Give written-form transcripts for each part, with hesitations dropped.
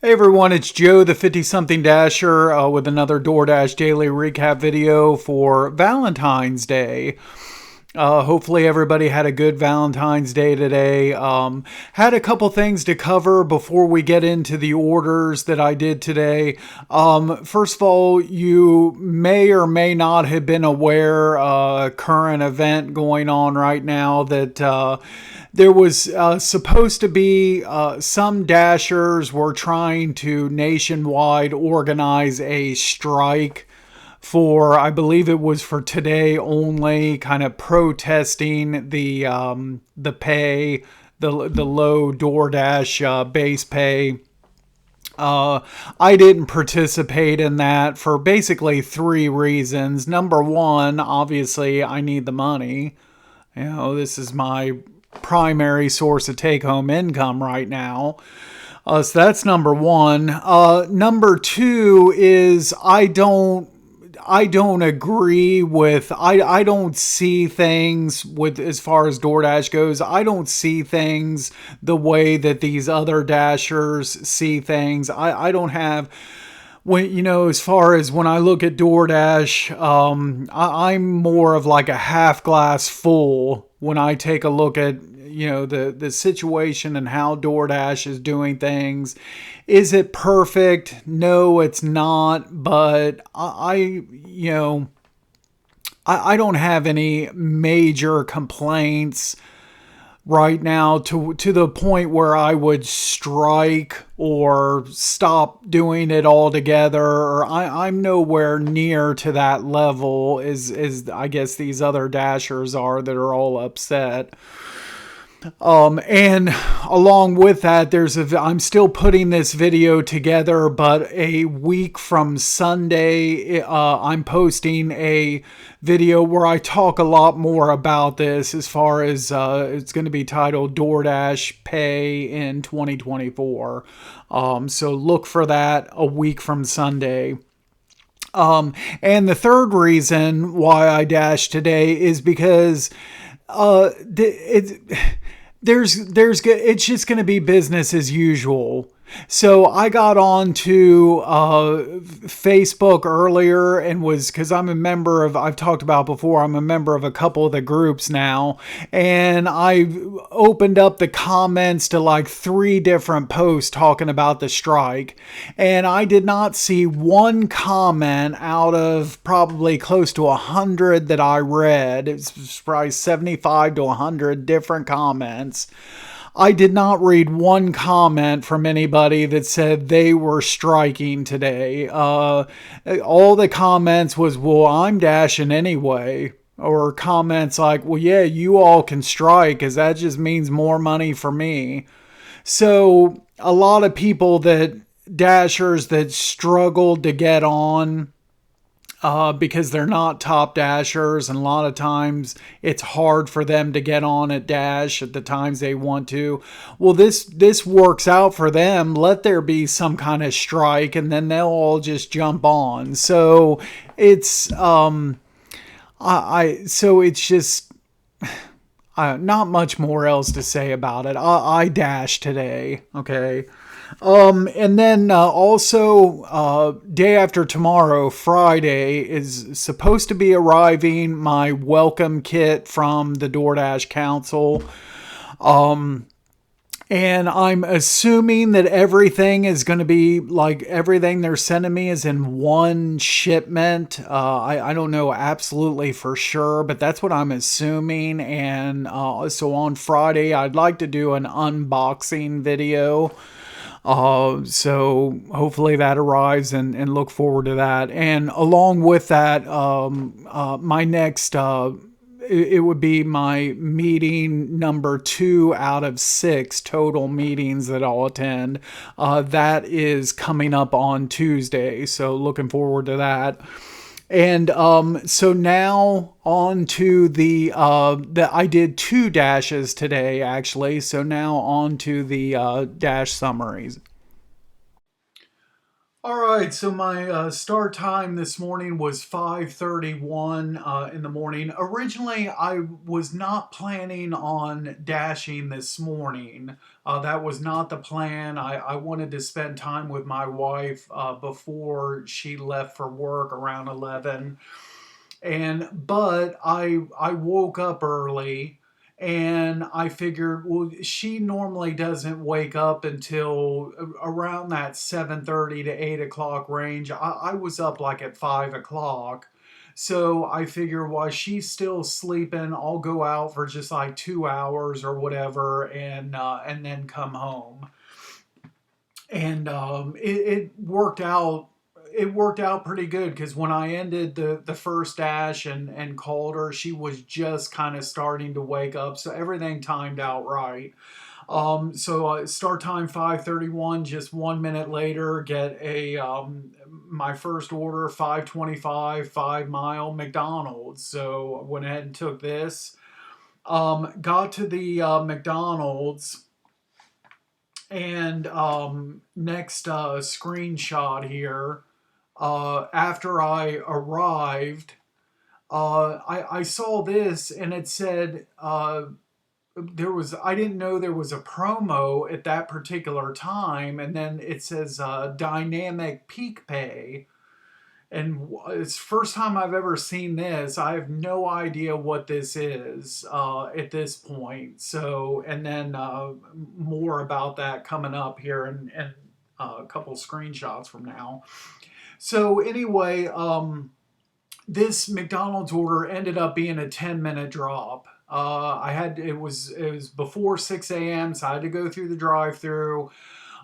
Hey everyone, it's Joe, the 50-something Dasher, with another DoorDash daily recap video for Valentine's Day. Hopefully everybody had a good Valentine's Day today. Had a couple things to cover before we get into the orders that I did today. First of all, you may or may not have been aware, current event going on right now that there was supposed to be some Dashers were trying to nationwide organize a strike for, I believe it was for today only, kind of protesting the pay, the low DoorDash base pay. I didn't participate in that for basically three reasons. Number one, obviously, I need the money. This is my primary source of take-home income right now. So that's number one. Number two is I don't agree with, I don't see things with, as far as DoorDash goes, I don't see things the way that these other Dashers see things. I don't have, as far as when I look at DoorDash, I'm more of like a half glass full when I take a look at, the situation and how DoorDash is doing things. Is it perfect? No, it's not. But I don't have any major complaints right now to the point where I would strike or stop doing it altogether. Or I'm nowhere near to that level as I guess these other Dashers are that are all upset. And along with that, I'm still putting this video together, but a week from Sunday, I'm posting a video where I talk a lot more about this as far as, it's going to be titled DoorDash Pay in 2024. So look for that a week from Sunday. And the third reason why I dashed today is because, it's just going to be business as usual. So I got on to Facebook earlier and because I'm a member of, I've talked about before, I'm a member of a couple of the groups now. And I opened up the comments to like 3 different posts talking about the strike. And I did not see one comment out of probably close to 100 that I read. It's probably 75 to 100 different comments. I did not read one comment from anybody that said they were striking today. All the comments was, well, I'm dashing anyway. Or comments like, well, yeah, you all can strike because that just means more money for me. So a lot of people Dashers that struggled to get on, because they're not top Dashers, and a lot of times it's hard for them to get on at Dash at the times they want to. Well, this works out for them. Let there be some kind of strike, and then they'll all just jump on. So it's so it's just not much more else to say about it. I dashed today, okay. And then also day after tomorrow, Friday, is supposed to be arriving my welcome kit from the DoorDash Council. And I'm assuming that everything is going to be like everything they're sending me is in one shipment. I don't know absolutely for sure, but that's what I'm assuming. And so on Friday, I'd like to do an unboxing video. So hopefully that arrives and look forward to that. And along with that, my next, it would be my meeting number 2 out of 6 total meetings that I'll attend. That is coming up on Tuesday. So looking forward to that. And so now on to I did 2 dashes today, actually. So now on to the dash summaries. All right, so my start time this morning was 5:31 in the morning. Originally, I was not planning on dashing this morning. That was not the plan. I wanted to spend time with my wife before she left for work around 11. But I woke up early, and I figured, well, she normally doesn't wake up until around that 7:30 to 8 o'clock range. I was up like at 5 o'clock. So I figure while she's still sleeping, I'll go out for just like 2 hours or whatever, and then come home. And it worked out. It worked out pretty good because when I ended the first dash and called her, she was just kind of starting to wake up, so everything timed out right. So start time 5:31. Just 1 minute later, get a my first order 5:25 5 mile McDonald's. So I went ahead and took this. Got to the McDonald's, and next screenshot here. After I arrived, I saw this, and it said I didn't know there was a promo at that particular time, and then it says dynamic peak pay. And it's the first time I've ever seen this. I have no idea what this is at this point. So, and then more about that coming up here in a couple screenshots from now. So, anyway, this McDonald's order ended up being a 10-minute drop. I had it was before 6 a.m., so I had to go through the drive-through.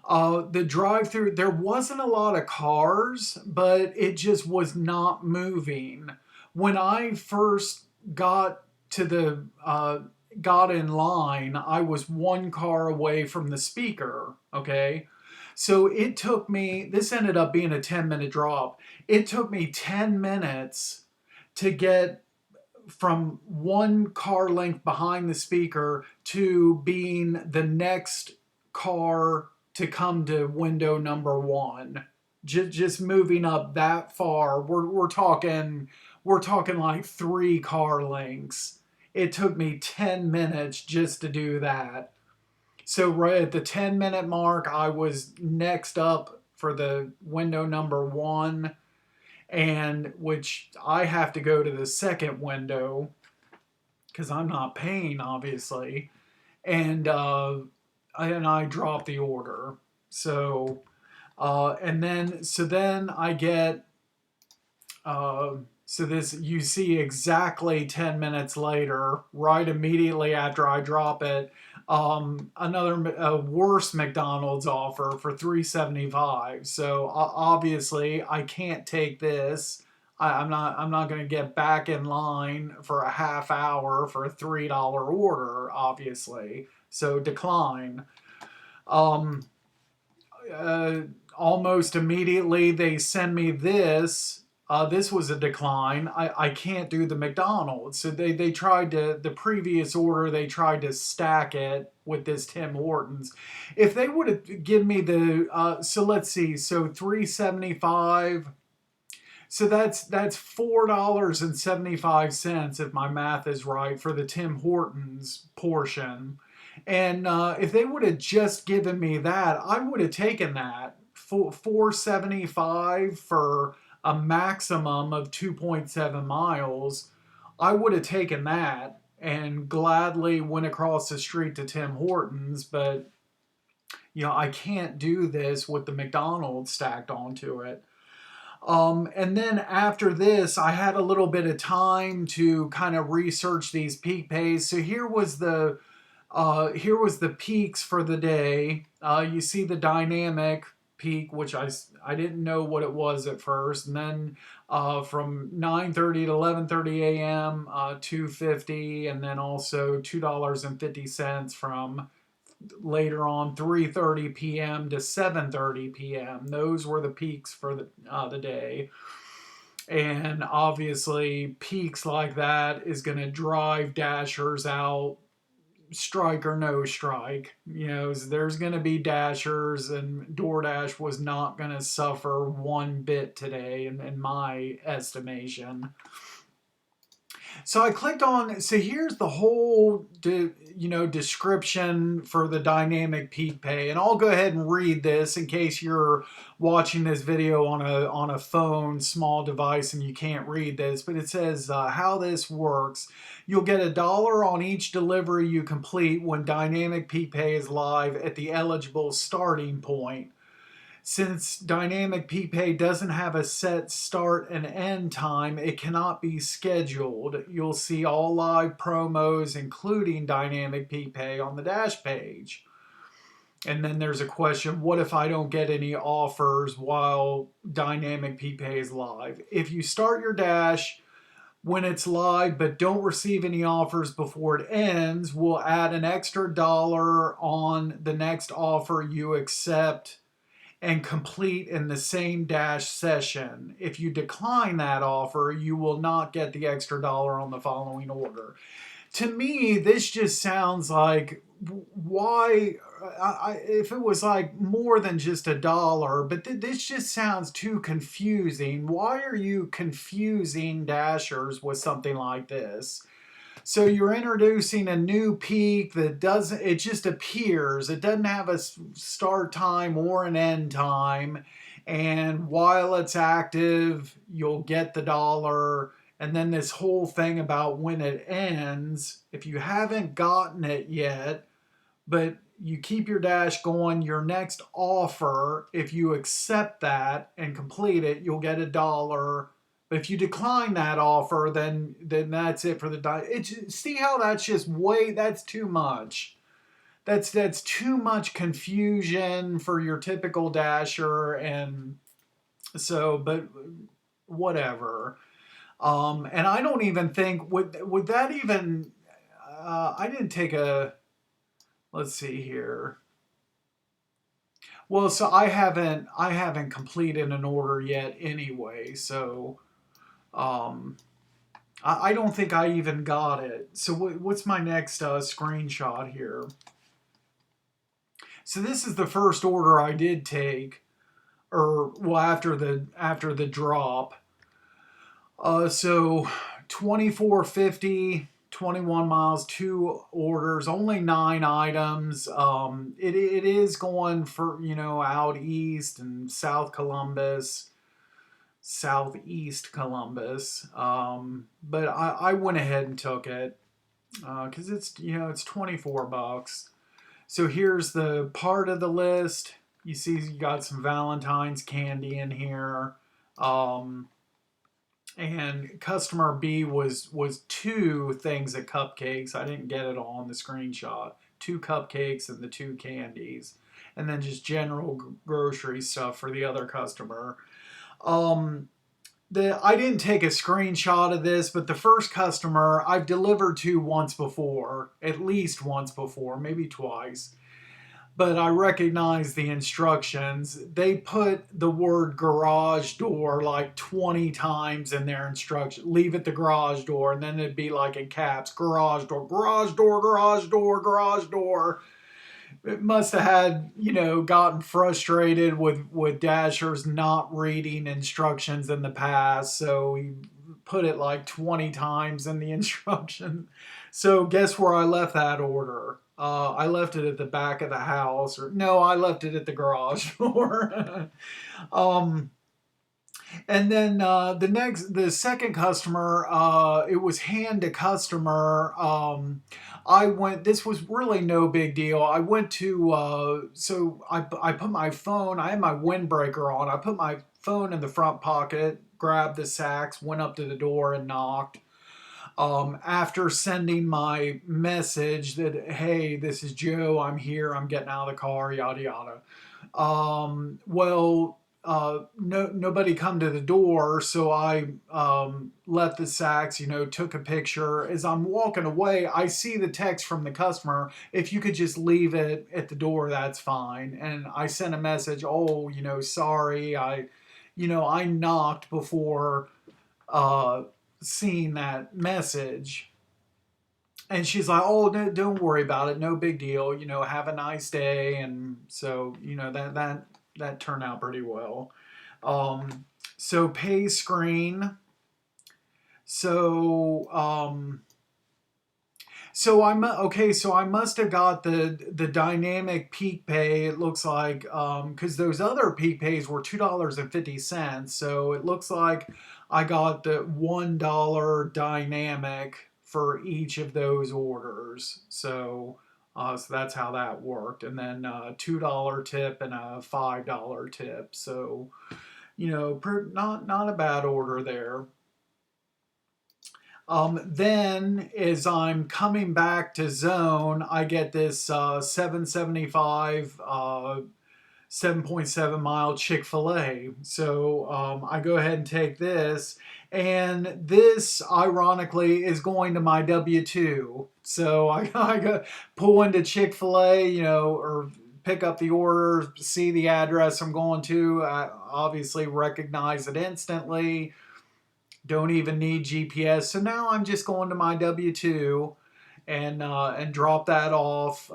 The drive-through, there wasn't a lot of cars, but it just was not moving. When I first got to the got in line, I was one car away from the speaker. Okay, so it took me. This ended up being a 10-minute drop. It took me 10 minutes to get from one car length behind the speaker to being the next car to come to window number one. Just moving up that far, we're talking like 3 car lengths. It took me 10 minutes just to do that. So right at the 10-minute mark, I was next up for the window number one, and which I have to go to the second window because I'm not paying, obviously, and I dropped the order. So and then I get so this, you see exactly 10 minutes later, right immediately after I drop it, another worse McDonald's offer for 375. So obviously I can't take this. I'm not going to get back in line for a half hour for a $3 order, obviously. So decline. Um, uh, Almost immediately they send me this. This was a decline. I can't do the McDonald's. So they tried to, the previous order, they tried to stack it with this Tim Hortons. If they would have given me the, so let's see, so 375. So that's $4.75 if my math is right for the Tim Hortons portion. And if they would have just given me that, I would have taken that. 475 for a maximum of 2.7 miles. I would have taken that and gladly went across the street to Tim Hortons, but I can't do this with the McDonald's stacked onto it. And then after this, I had a little bit of time to kind of research these peak pays. So here was the peaks for the day. You see the dynamic peak, which I didn't know what it was at first, and then from 9:30 to 11:30 a.m. 250, and then also $2.50 from later on 3:30 p.m. to 7:30 p.m. Those were the peaks for the day. And obviously peaks like that is going to drive dashers out, strike or no strike. There's going to be dashers, and DoorDash was not going to suffer one bit today, in my estimation. So I clicked on. So here's the whole, description for the dynamic peak pay, and I'll go ahead and read this in case you're watching this video on a phone, small device, and you can't read this. But it says how this works. You'll get $1 on each delivery you complete when dynamic peak pay is live at the eligible starting point. Since dynamic PPay doesn't have a set start and end time, it cannot be scheduled. You'll see all live promos, including dynamic PPay, on the Dash page. And then there's a question, what if I don't get any offers while dynamic PPay is live? If you start your Dash when it's live but don't receive any offers before it ends, we'll add an extra $1 on the next offer you accept and complete in the same Dash session. If you decline that offer, you will not get the extra $1 on the following order. To me, this just sounds like, why, if it was like more than just $1, but this just sounds too confusing. Why are you confusing Dashers with something like this? So you're introducing a new peak that it just appears. It doesn't have a start time or an end time. And while it's active, you'll get the $1. And then this whole thing about when it ends, if you haven't gotten it yet, but you keep your Dash going, your next offer, if you accept that and complete it, you'll get $1. But if you decline that offer, then that's it for the see how that's just that's too much. That's too much confusion for your typical Dasher, and so, but whatever. And I don't even think would that even. I didn't take a. Let's see here. Well, so I haven't completed an order yet anyway, so. I don't think I even got it. So what's my next screenshot here? So this is the first order I did take, or well, after the drop. So 2450, 21 miles, 2 orders, only 9 items. It is going for out east and southeast Columbus. But I went ahead and took it because it's $24. So here's the part of the list. You see, you got some Valentine's candy in here. And customer B was 2 things of cupcakes. I didn't get it all on the screenshot. 2 cupcakes and the 2 candies, and then just general grocery stuff for the other customer. I didn't take a screenshot of this, but the first customer I've delivered to once before, at least once before, maybe twice. But I recognize the instructions. They put the word garage door like 20 times in their instructions. Leave at the garage door, and then it'd be like in caps, garage door, garage door, garage door, garage door. It must have had, gotten frustrated with Dashers not reading instructions in the past. So he put it like 20 times in the instruction. So guess where I left that order? I left it at the back of the house. Or no, I left it at the garage door. And then the second customer, it was hand to customer. This was really no big deal. I went to, so I put my phone, I had my windbreaker on. I put my phone in the front pocket, grabbed the sacks, went up to the door and knocked. After sending my message that, hey, this is Joe, I'm here, I'm getting out of the car, yada, yada. Nobody come to the door, so I left the sacks, took a picture. As I'm walking away, I see the text from the customer, if you could just leave it at the door, that's fine. And I sent a message, sorry, I knocked before seeing that message. and she's like, "Oh, no, don't worry about it. No big deal. Have a nice day." And so, that turned out pretty well. Um, so pay screen. So okay. So I must have got the dynamic peak pay. It looks like because those other peak pays were $2.50. So it looks like I got the $1 dynamic for each of those orders. So that's how that worked, and then $2 tip and a $5 tip. So not a bad order there. Then, as I'm coming back to zone, I get this 775, 7.7 mile Chick-fil-A. So I go ahead and take this. And this, ironically, is going to my W-2. So I go pull into Chick-fil-A, or pick up the order, see the address I'm going to. I obviously recognize it instantly. Don't even need GPS. So now I'm just going to my W-2 and drop that off.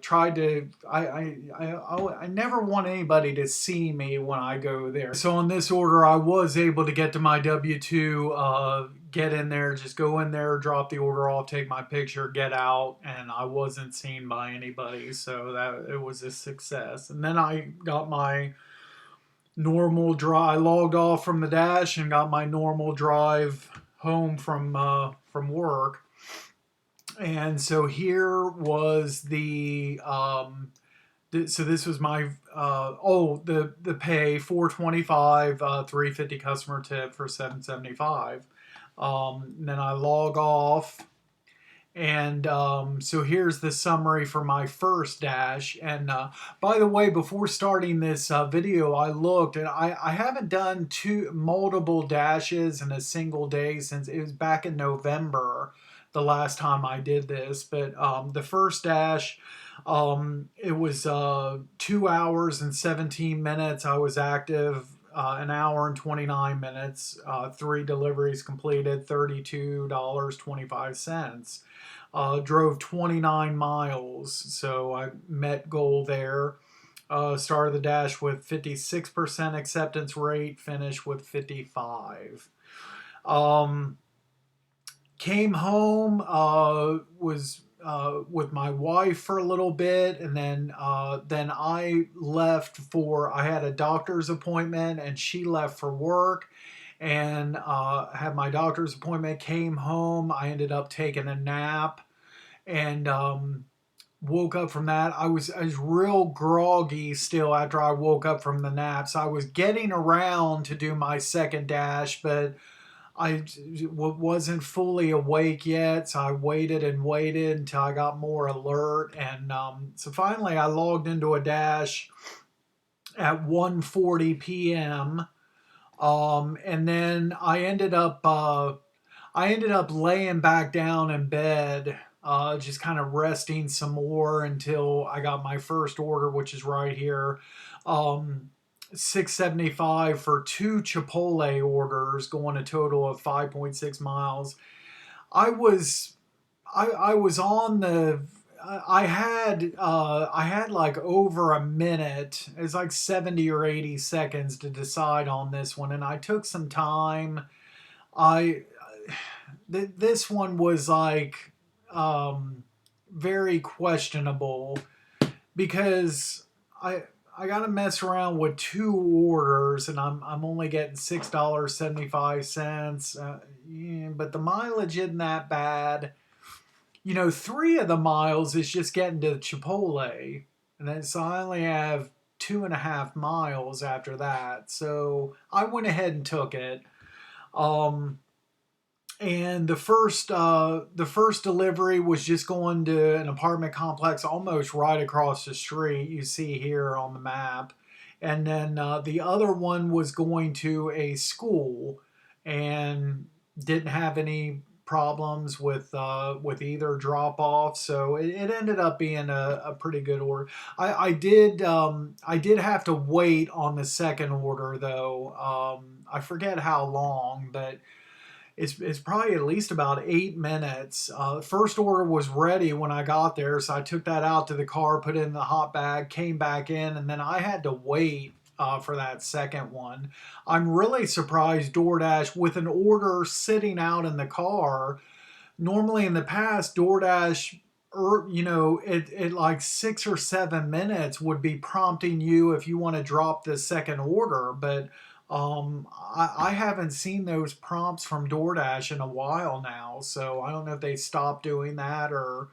Tried to I never want anybody to see me when I go there. So on this order, I was able to get to my W-2, get in there, just go in there, drop the order off, take my picture, get out, and I wasn't seen by anybody. So that it was a success. And then I got my normal drive. I logged off from the dash and got my normal drive home from work. And so here was so this was my the pay 425, 350 customer tip for 775. Then I log off, and so here's the summary for my first dash. And by the way, before starting this video, I looked, and I haven't done multiple dashes in a single day since it was back in November, the last time I did this. But the first dash, it was 2 hours and 17 minutes. I was active. An hour and 29 minutes, 3 deliveries completed, $32.25. Drove 29 miles, so I met goal there. Started the dash with 56% acceptance rate, finished with 55. Came home, was with my wife for a little bit, and then I left for, I had a doctor's appointment, and she left for work, and had my doctor's appointment, came home. I ended up taking a nap, and woke up from that. I was real groggy still after I woke up from the nap. So I was getting around to do my second dash, but I wasn't fully awake yet. So I waited and waited until I got more alert. And so finally I logged into a dash at 1:40 p.m. And then I ended up laying back down in bed, just kind of resting some more until I got my first order, which is right here. 675 for 2 Chipotle orders, going a total of 5.6 miles. I was I was on the I had like over a minute. It's like 70 or 80 seconds to decide on this one, and I took some time. I This one was like very questionable because I got to mess around with 2 orders, and I'm only getting $6.75. Yeah, but the mileage isn't that bad. 3 of the miles is just getting to Chipotle, and then so I only have 2.5 miles after that. So I went ahead and took it. Um, and the first delivery was just going to an apartment complex almost right across the street. You see here on the map, and then the other one was going to a school, and didn't have any problems with either drop off. So it ended up being a pretty good order. I did have to wait on the second order though. I forget how long, but it's probably at least about 8 minutes. First order was ready when I got there, so I took that out to the car, put it in the hot bag, came back in, and then I had to wait for that second one. I'm really surprised DoorDash, with an order sitting out in the car. Normally in the past, DoorDash, it like 6 or 7 minutes would be prompting you if you want to drop the second order, but I haven't seen those prompts from DoorDash in a while now, so I don't know if they stopped doing that or,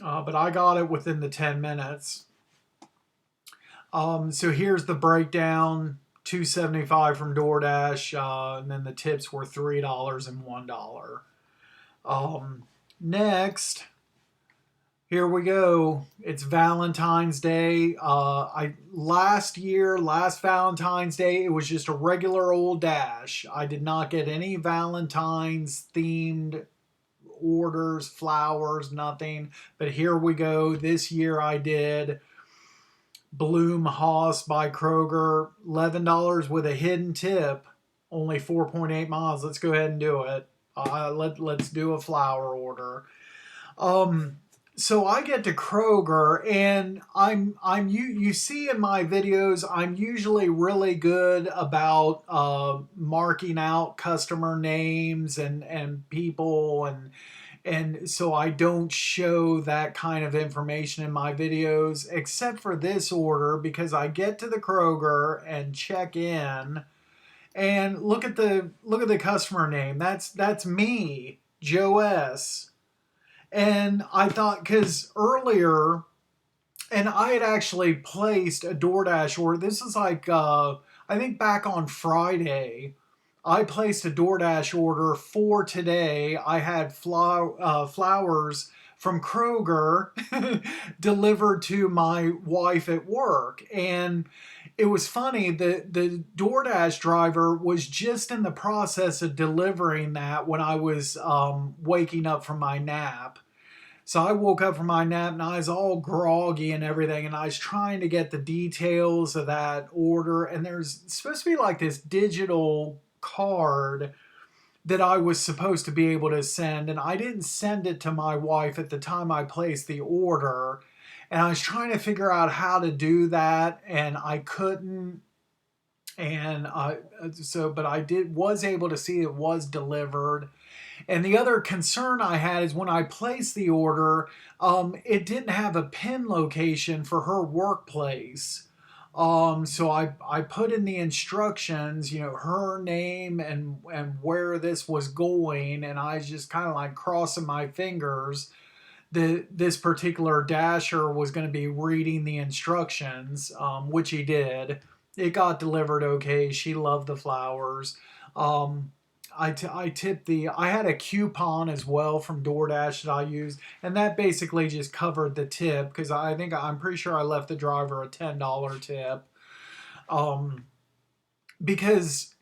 but I got it within the 10 minutes. So here's the breakdown. 275 from DoorDash, and then the tips were $3 and $1. Next, here we go. It's Valentine's Day. Last Valentine's Day, it was just a regular old dash. I did not get any Valentine's themed orders, flowers, nothing. But here we go. This year I did Bloom Haas by Kroger, $11 with a hidden tip, only 4.8 miles. Let's go ahead and do it. Let's do a flower order. So I get to Kroger, and you see in my videos, I'm usually really good about marking out customer names and people, and so I don't show that kind of information in my videos, except for this order, because I get to the Kroger and check in. And look at the customer name. That's me, Joe S. And I thought, because earlier, and I had actually placed a DoorDash order. This is like I think back on Friday, I placed a DoorDash order for today. I had flowers from Kroger delivered to my wife at work, and it was funny. The DoorDash driver was just in the process of delivering that when I was waking up from my nap. So I woke up from my nap and I was all groggy and everything, and I was trying to get the details of that order. And there's supposed to be like this digital card that I was supposed to be able to send, and I didn't send it to my wife at the time I placed the order. And I was trying to figure out how to do that, and I couldn't. And but I was able to see it was delivered. And the other concern I had is when I placed the order, it didn't have a pin location for her workplace. So I put in the instructions, her name and where this was going, and I was just kind of like crossing my fingers that this particular dasher was going to be reading the instructions, which he did. It got delivered okay. She loved the flowers. I tipped I had a coupon as well from DoorDash that I used, and that basically just covered the tip, because I'm pretty sure I left the driver a $10 tip. Because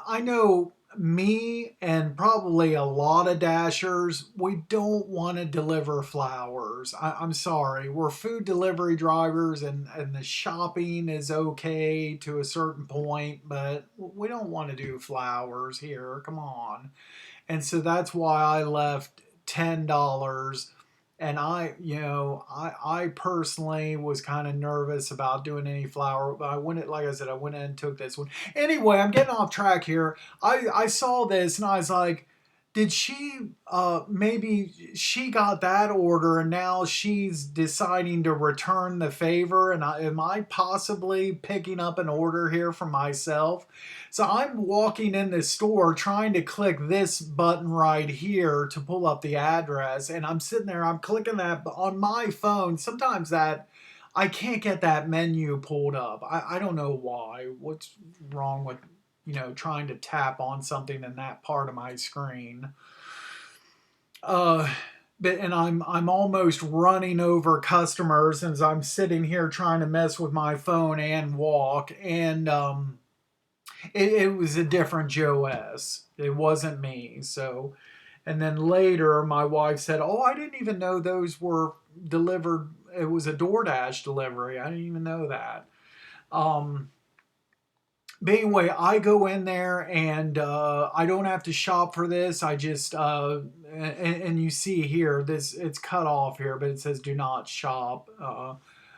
I know me and probably a lot of dashers, we don't want to deliver flowers. I'm sorry. We're food delivery drivers, and the shopping is okay to a certain point, but we don't want to do flowers here. Come on. And so that's why I left $10. And I personally was kind of nervous about doing any flower, but like I said, I went in and took this one. Anyway, I'm getting off track here. I saw this and I was like, did she, maybe she got that order and now she's deciding to return the favor? And am I possibly picking up an order here for myself? So I'm walking in the store trying to click this button right here to pull up the address. And I'm sitting there, I'm clicking that on my phone. Sometimes I can't get that menu pulled up. I don't know why. What's wrong with trying to tap on something in that part of my screen. And I'm almost running over customers as I'm sitting here trying to mess with my phone and walk. And it was a different Joe S. It wasn't me. So, and then later my wife said, "Oh, I didn't even know those were delivered. It was a DoorDash delivery. I didn't even know that." But anyway, I go in there and I don't have to shop for this. I just and you see here this it's cut off here, but it says do not shop.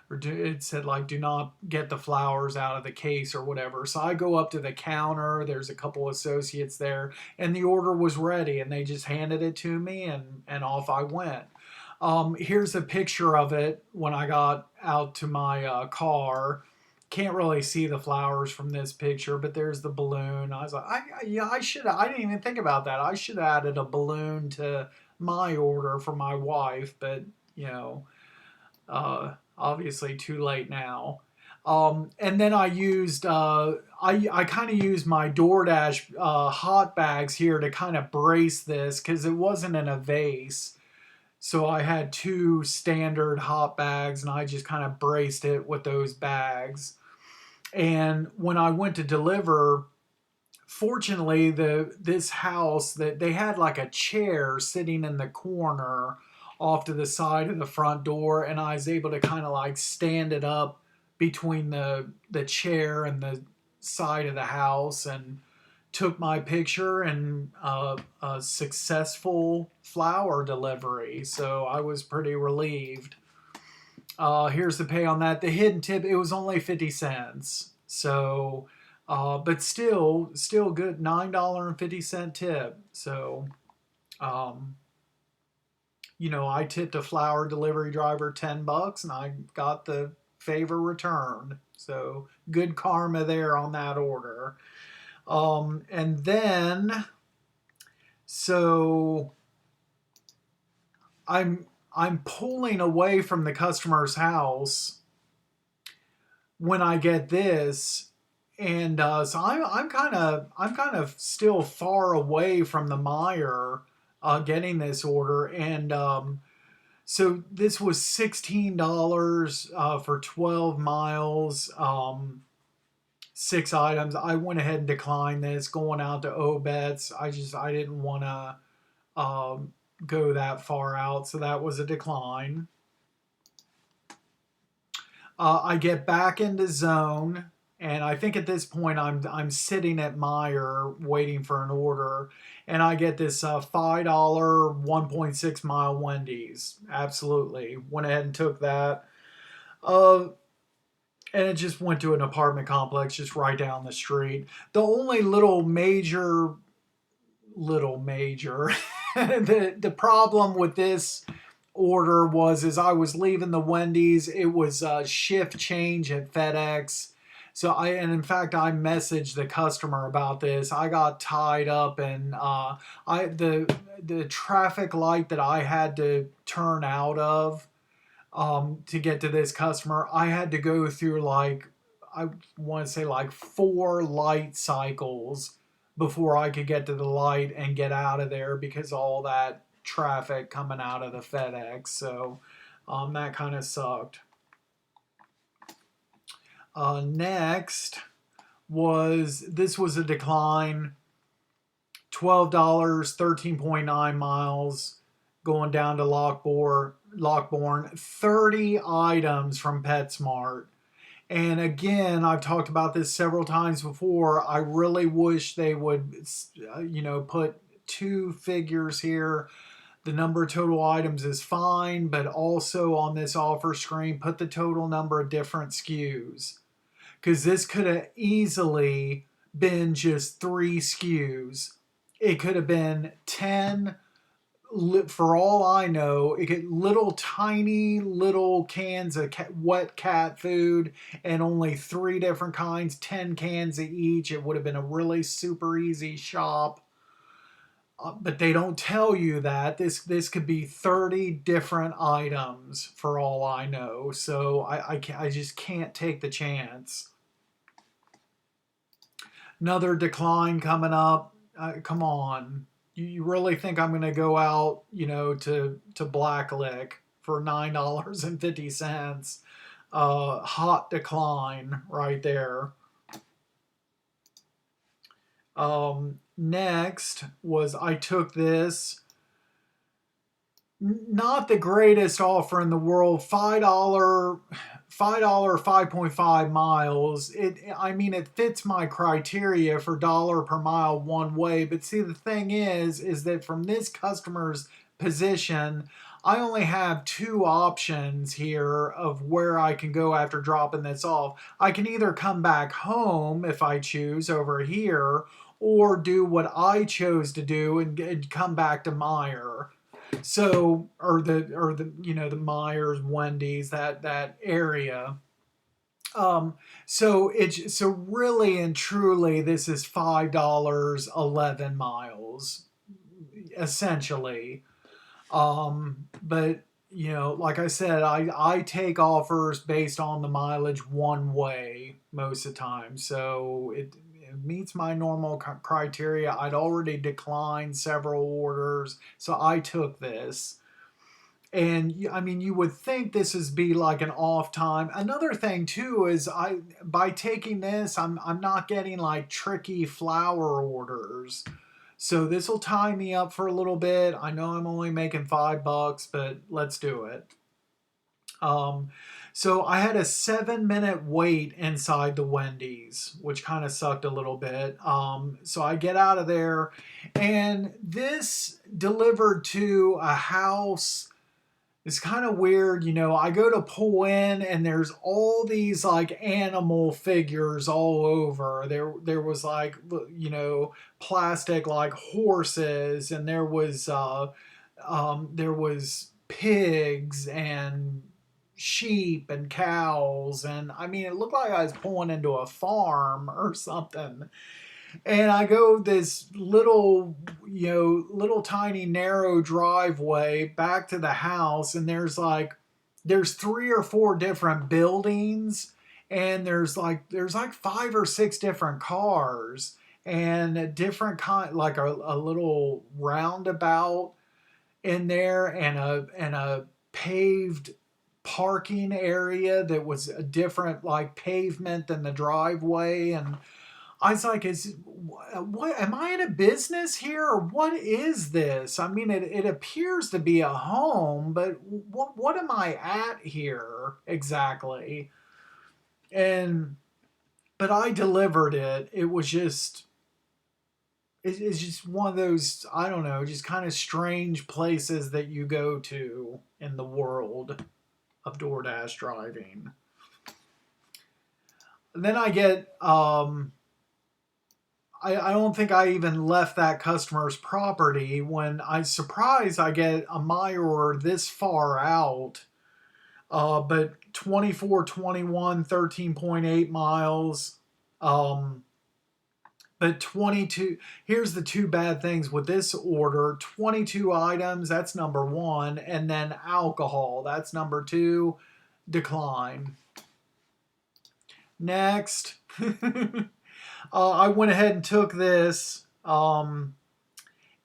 It said like do not get the flowers out of the case or whatever. So I go up to the counter. There's a couple associates there, and the order was ready, and they just handed it to me, and off I went. Here's a picture of it when I got out to my car. Can't really see the flowers from this picture, but there's the balloon. I was like, yeah, I should. I didn't even think about that. I should have added a balloon to my order for my wife, but you know, obviously too late now. And then I used, I kind of used my DoorDash hot bags here to kind of brace this because it wasn't in a vase. So I had two standard hot bags and I just kind of braced it with those bags. And when I went to deliver, fortunately this house that they had like a chair sitting in the corner off to the side of the front door, and I was able to kind of like stand it up between the chair and the side of the house and took my picture and a successful flower delivery. So I was pretty relieved. Here's the pay on that. The hidden tip, it was only 50 cents. So, but still good. $9.50 tip. So, um, I tipped a flower delivery driver $10 and I got the favor returned. So good karma there on that order. And then, so I'm pulling away from the customer's house when I get this, and so I'm kind of still far away from the Meyer getting this order, and so this was $16 for 12 miles. 6 items. I went ahead and declined this. Going out to Obet's, I didn't want to go that far out, so that was a decline. I get back into zone, and I think at this point I'm sitting at Meyer waiting for an order, and I get this $5 1.6 mile Wendy's. Absolutely, went ahead and took that. Uh, and it just went to an apartment complex just right down the street. The only little major the problem with this order was as I was leaving the Wendy's, it was shift change at FedEx. So and in fact I messaged the customer about this. I got tied up, and I the traffic light that I had to turn out of to get to this customer, I had to go through like, I want to say like 4 light cycles before I could get to the light and get out of there because all that traffic coming out of the FedEx. So that kind of sucked. Next was a decline. $12, 13.9 miles going down to Lockbourne, 30 items from PetSmart. And again, I've talked about this several times before. I really wish they would, put two figures here. The number of total items is fine, but also on this offer screen, put the total number of different SKUs. Because this could have easily been just 3 SKUs. It could have been 10, for all I know, it get little tiny little cans of wet cat food and only 3 different kinds, 10 cans of each. It would have been a really super easy shop. But they don't tell you that this could be 30 different items for all I know. So I just can't take the chance. Another decline coming up. Come on. You really think I'm going to go out, to Blacklick for $9.50? Hot decline right there. Next was I took this Not the greatest offer in the world. $5, 5.5 miles. I mean, it fits my criteria for dollar per mile one way. But see, the thing is that from this customer's position, I only have two options here of where I can go after dropping this off. I can either come back home if I choose over here, or do what I chose to do and come back to Meyer. So, or the the Myers, Wendy's, that area. So really and truly, this is $5, 11 miles, essentially. But like I said, I take offers based on the mileage one way most of the time. So it meets my normal criteria. I'd already declined several orders, so I took this. And I mean, you would think this is be like an off time. Another thing too is by taking this, I'm not getting like tricky flower orders. So this will tie me up for a little bit. I know I'm only making $5, but let's do it. Um, so I had a 7 minute wait inside the Wendy's, which kind of sucked a little bit. So I get out of there, and this delivered to a house. It's kind of weird, I go to pull in and there's all these like animal figures all over. There was like plastic like horses, and there was pigs and sheep and cows, and I mean it looked like I was pulling into a farm or something. And I go this little tiny narrow driveway back to the house, and there's three or four different buildings, and there's like five or six different cars, and a different kind, like a little roundabout in there, and a paved parking area that was a different like pavement than the driveway. And I was like, "Is what? Am I in a business here, or what is this? I mean, it appears to be a home, but what am I at here exactly?" And but I delivered it. It was just it's just one of those, I don't know, just kind of strange places that you go to in the world of DoorDash driving. Then I get I don't think I even left that customer's property when I surprised I get a Meyer this far out. But 24, 21, 13.8 miles. Um, but 22, here's the two bad things with this order: 22 items, that's number one, and then alcohol, that's number two. Decline. Next. I went ahead and took this. So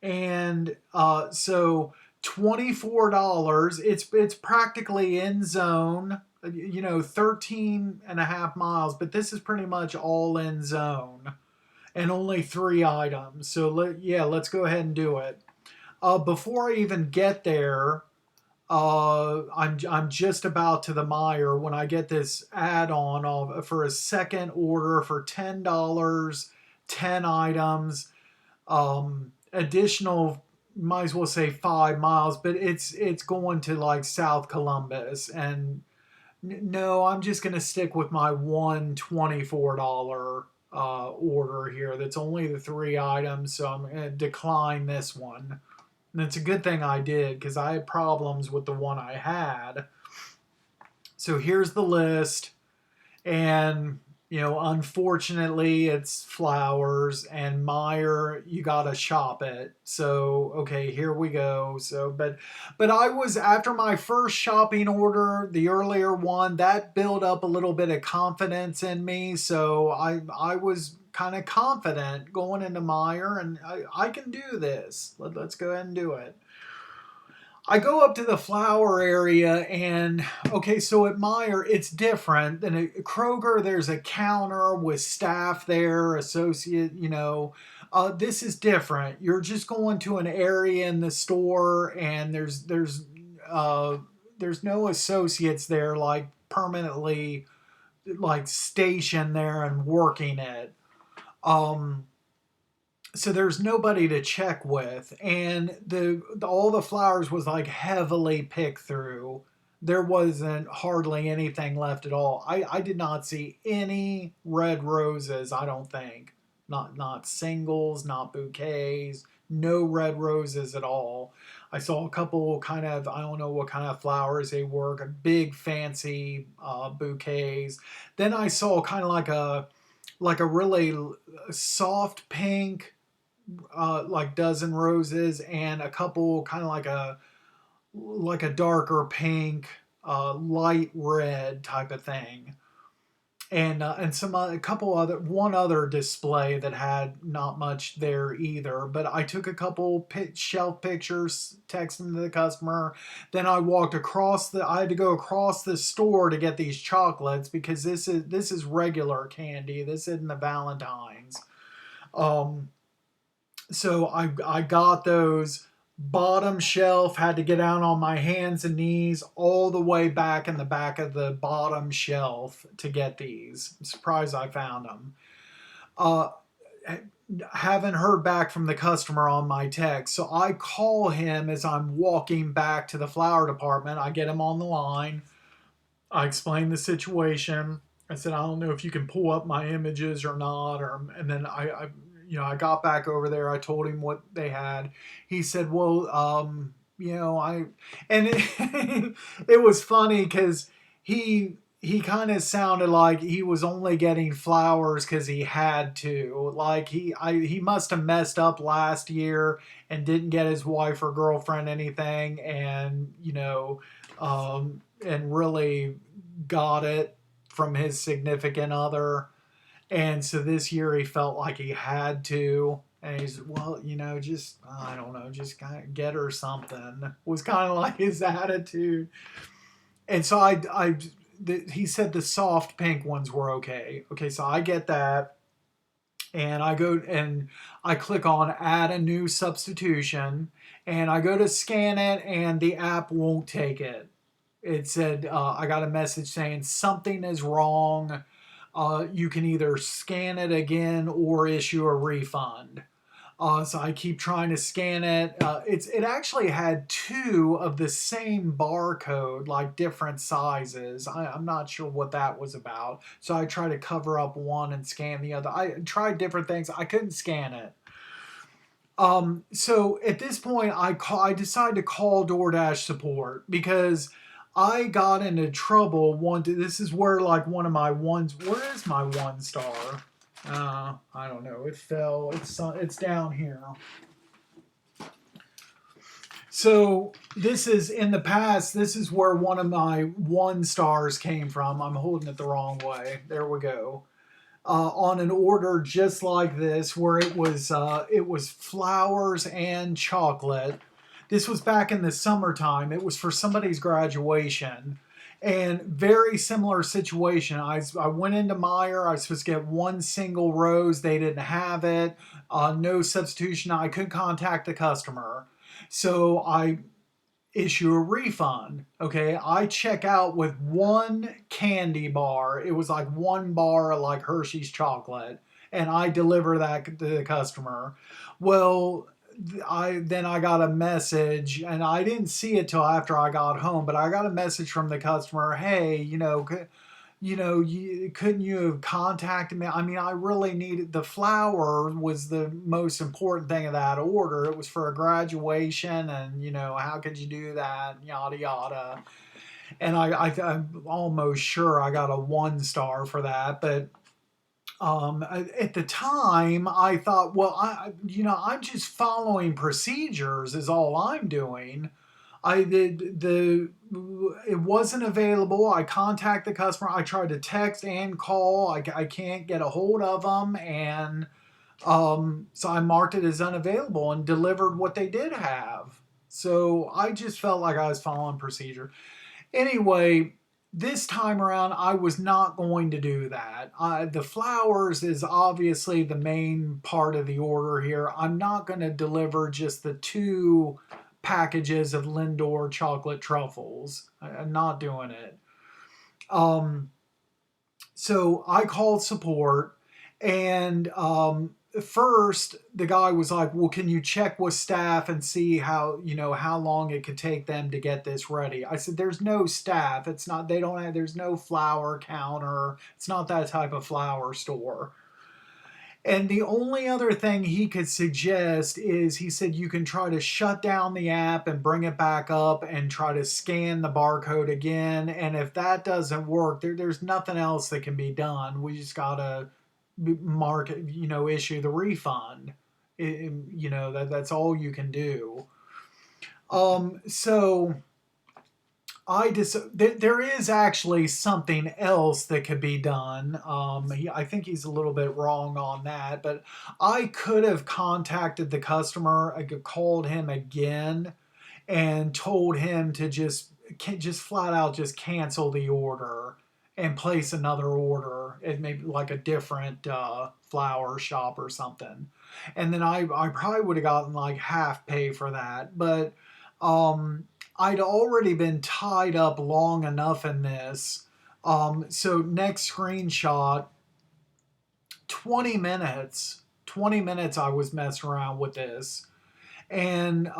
$24. It's practically in zone. 13 and a half miles, but this is pretty much all in zone, and only three items. So let's go ahead and do it. Before I even get there, I'm just about to the Meyer when I get this add-on for a second order for $10, 10 items, additional, might as well say 5 miles, but it's going to like South Columbus. And no, I'm just gonna stick with my one $24 order here. That's only the three items, so I'm gonna decline this one. And it's a good thing I did, because I had problems with the one I had. So here's the list. And, unfortunately, it's flowers, and Meyer, you gotta shop it. So, okay, here we go. So, but I was, after my first shopping order, the earlier one, that built up a little bit of confidence in me. So I was kind of confident going into Meyer, and I can do this. Let's go ahead and do it. I go up to the flower area, and okay, so at Meyer it's different than at Kroger. There's a counter with staff there, associate, This is different. You're just going to an area in the store, and uh, there's no associates there like permanently like stationed there and working it. Um, so there's nobody to check with, and the all the flowers was like heavily picked through. There wasn't hardly anything left at all. I did not see any red roses. I don't think, not singles, not bouquets, no red roses at all. I saw a couple kind of, I don't know what kind of flowers they were, big fancy bouquets. Then I saw kind of like a really soft pink, like dozen roses, and a couple kind of like a darker pink, light red type of thing, and some a couple other one other display that had not much there either. But I took a couple shelf pictures, texting the customer. Then I walked across the. I had to go across the store to get these chocolates because this is regular candy. This isn't the Valentines. Um, so I got those bottom shelf, had to get down on my hands and knees all the way back in the back of the bottom shelf to get these. I'm surprised I found them. Uh, haven't heard back from the customer on my text. So I call him as I'm walking back to the flower department. I get him on the line. I explain the situation. I said, I don't know if you can pull up my images or not. And then I got back over there. I told him what they had. He said, well, and it was funny because he kind of sounded like he was only getting flowers because he had to. Like he must have messed up last year and didn't get his wife or girlfriend anything, and really got it from his significant other. And so this year he felt like he had to. And he's, well, just, I don't know, just kind of get her something, was kind of like his attitude. And so he said the soft pink ones were okay. Okay, so I get that. And I go and I click on add a new substitution. And I go to scan it, and the app won't take it. It said, I got a message saying something is wrong. You can either scan it again or issue a refund. So I keep trying to scan it. It actually had two of the same barcode, like different sizes. I'm not sure what that was about. So I tried to cover up one and scan the other. I tried different things. I couldn't scan it. So at this point, I decided to call DoorDash support because I got into trouble. This is where like one of my ones. Where is my 1 star? I don't know. It fell. It's down here. So this is in the past. This is where one of my 1 stars came from. I'm holding it the wrong way. There we go. On an order just like this, where it was flowers and chocolate. This was back in the summertime. It was for somebody's graduation. And very similar situation. I went into Meyer. I was supposed to get one single rose. They didn't have it. No substitution. I couldn't contact the customer. So I issue a refund. Okay. I check out with one candy bar. It was like 1 bar, like Hershey's chocolate. And I deliver that to the customer. Well, I got a message, and I didn't see it till after I got home, but I got a message from the customer. Hey, couldn't you have contacted me? I mean, I really needed the flower was the most important thing of that order. It was for a graduation, and how could you do that? Yada yada. And I'm almost sure I got a 1 star for that, but at the time I thought, well, I'm just following procedures is all I'm doing. I did it wasn't available. I contact the customer. I tried to text and call. I can't get a hold of them, and so I marked it as unavailable and delivered what they did have. So I just felt like I was following procedure. Anyway, this time around, I was not going to do that. The flowers is obviously the main part of the order here. I'm not going to deliver just the two packages of Lindor chocolate truffles. I'm not doing it. Um, so I called support, and first the guy was like, well, can you check with staff and see how, how long it could take them to get this ready? I said, there's no staff. It's not, they don't have, there's no flower counter. It's not that type of flower store. And the only other thing he could suggest is, he said, you can try to shut down the app and bring it back up and try to scan the barcode again. And if that doesn't work, there's nothing else that can be done. We just got to mark, issue the refund. That's all you can do. So there is actually something else that could be done. I think he's a little bit wrong on that, but I could have contacted the customer. I could called him again and told him to just flat out just cancel the order and place another order at maybe like a different flower shop or something. And then I probably would have gotten like half pay for that. But um, I'd already been tied up long enough in this. So next screenshot, 20 minutes. 20 minutes I was messing around with this. And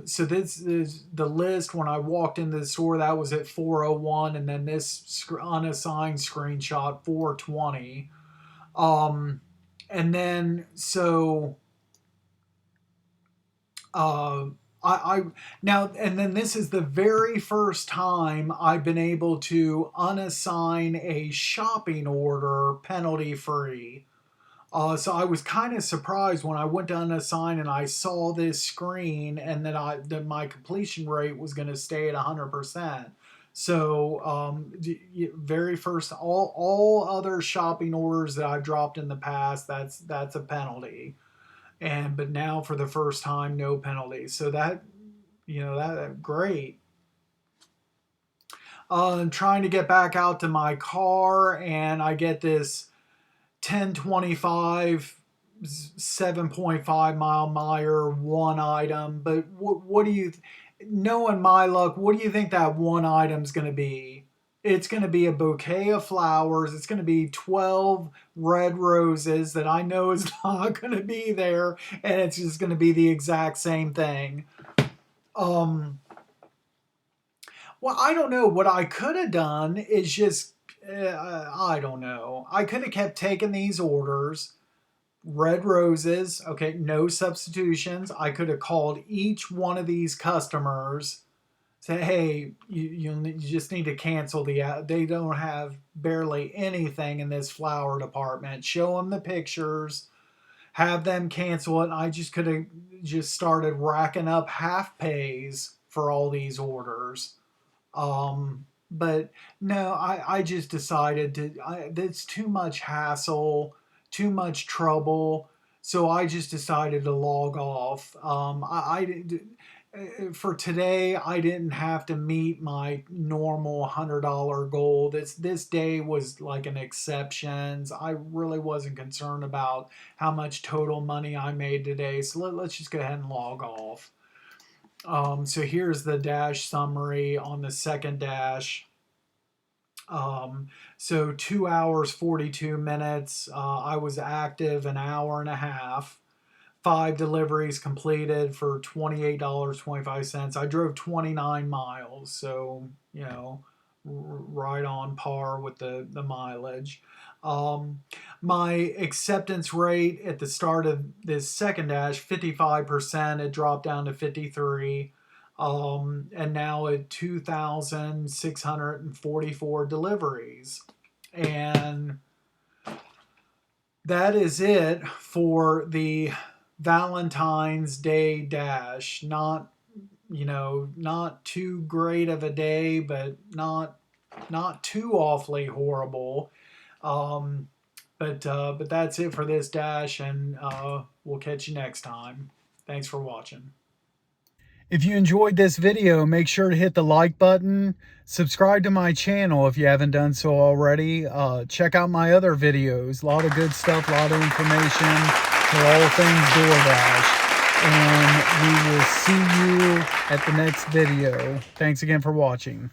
so this is the list when I walked into the store. That was at 4:01, and then this unassigned screenshot 4:20. And then so uh, I now and then this is the very first time I've been able to unassign a shopping order penalty free. So I was kind of surprised when I went to unassign and I saw this screen, and that my completion rate was going to stay at 100%. So very first, all other shopping orders that I've dropped in the past, that's a penalty. But now for the first time, no penalty. So that great. I'm trying to get back out to my car, and I get this 1025 7.5 mile Meyer one item. But what do you, knowing my luck, what do you think that one item's going to be? It's going to be a bouquet of flowers. It's going to be 12 red roses that I know is not going to be there, and it's just going to be the exact same thing. Um, well, I don't know. What I could have done is just, I don't know. I could have kept taking these orders, red roses. Okay, no substitutions. I could have called each one of these customers, say, hey, you just need to cancel they don't have barely anything in this flower department. Show them the pictures, have them cancel it. And I just could have just started racking up half pays for all these orders. But no, I just decided that's too much hassle, too much trouble. So I just decided to log off. For today, I didn't have to meet my normal $100 goal. This day was like an exception. I really wasn't concerned about how much total money I made today. So let's just go ahead and log off. So here's the dash summary on the second dash. So 2 hours 42 minutes. I was active an hour and a half. 5 deliveries completed for $28.25. I drove 29 miles, so right on par with the mileage. Um, my acceptance rate at the start of this second dash, 55%. It dropped down to 53. And now at 2,644 deliveries. And that is it for the Valentine's Day dash. Not too great of a day, but not too awfully horrible. Um, but that's it for this dash, and we'll catch you next time. Thanks for watching. If you enjoyed this video, make sure to hit the like button. Subscribe to my channel if you haven't done so already. Check out my other videos. A lot of good stuff, a lot of information for all things DoorDash. And we will see you at the next video. Thanks again for watching.